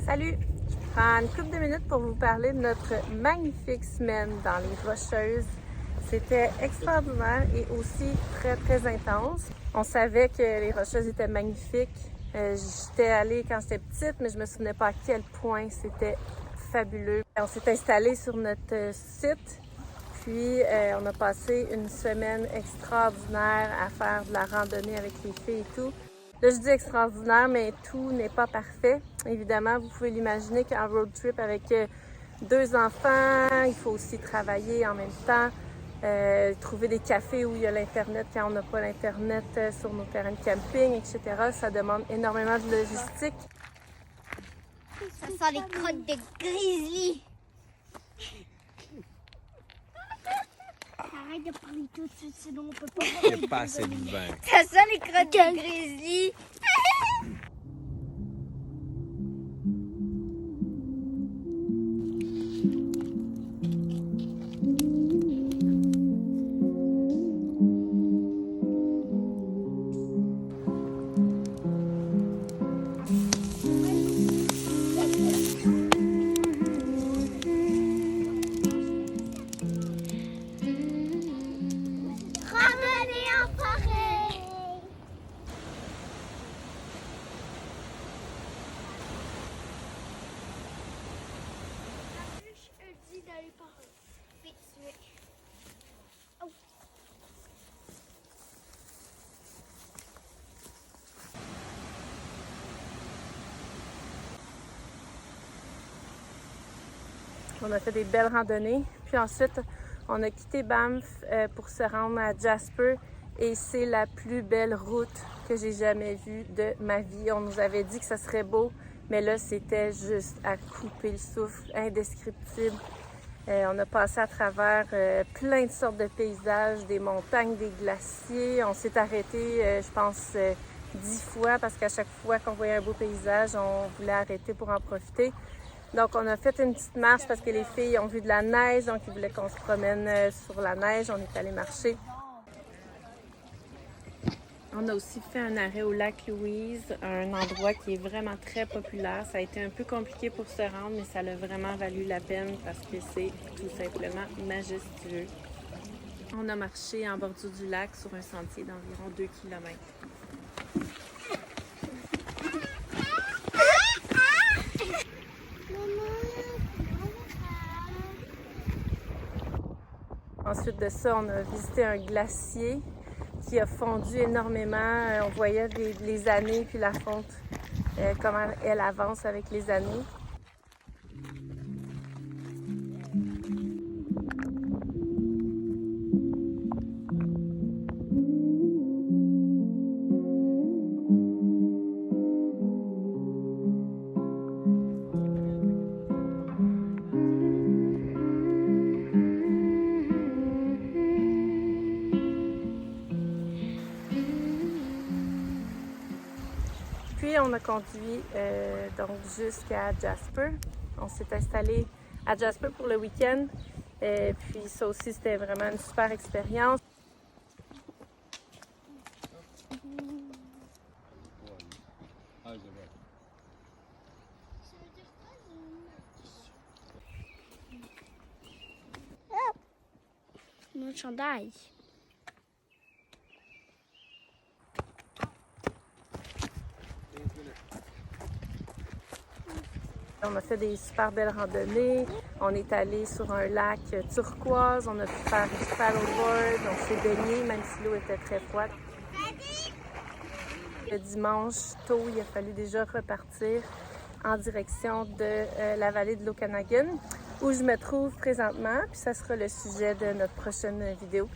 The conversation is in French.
Salut! Je prends une couple de minutes pour vous parler de notre magnifique semaine dans les Rocheuses. C'était extraordinaire et aussi très intense. On savait que les Rocheuses étaient magnifiques. J'étais allée quand j'étais petite, mais je me souvenais pas à quel point c'était fabuleux. On s'est installé sur notre site, puis on a passé une semaine extraordinaire à faire de la randonnée avec les filles et tout. Là, je dis extraordinaire, mais tout n'est pas parfait. Évidemment, vous pouvez l'imaginer qu'en road trip avec 2 enfants, il faut aussi travailler en même temps, trouver des cafés où il y a l'Internet quand on n'a pas l'Internet sur nos terrains de camping, etc. Ça demande énormément de logistique. Ça sent les crottes de grizzly. Arrête de parler tout de suite, sinon on peut pas. Il n'y a pas assez de vin. Ça sent les crottes de grizzly. On a fait des belles randonnées. Puis ensuite, on a quitté Banff pour se rendre à Jasper. Et c'est la plus belle route que j'ai jamais vue de ma vie. On nous avait dit que ça serait beau, mais là, c'était juste à couper le souffle, indescriptible. On a passé à travers plein de sortes de paysages, des montagnes, des glaciers. On s'est arrêté, je pense, 10 fois parce qu'à chaque fois qu'on voyait un beau paysage, on voulait arrêter pour en profiter. Donc, on a fait une petite marche parce que les filles ont vu de la neige, donc ils voulaient qu'on se promène sur la neige. On est allé marcher. On a aussi fait un arrêt au lac Louise, un endroit qui est vraiment très populaire. Ça a été un peu compliqué pour se rendre, mais ça a vraiment valu la peine parce que c'est tout simplement majestueux. On a marché en bordure du lac sur un sentier d'environ 2 km. Ensuite de ça, on a visité un glacier qui a fondu énormément. On voyait les années puis la fonte, comment elle avance avec les années. Puis on a conduit donc jusqu'à Jasper. On s'est installé à Jasper pour le week-end. Puis ça aussi, c'était vraiment une super expérience. Mon chandail. On a fait des super belles randonnées. On est allé sur un lac turquoise. On a pu faire du paddleboard. On s'est baigné, même si l'eau était très froide. Le dimanche, tôt, il a fallu déjà repartir en direction de la vallée de l'Okanagan, où je me trouve présentement. Puis ça sera le sujet de notre prochaine vidéo.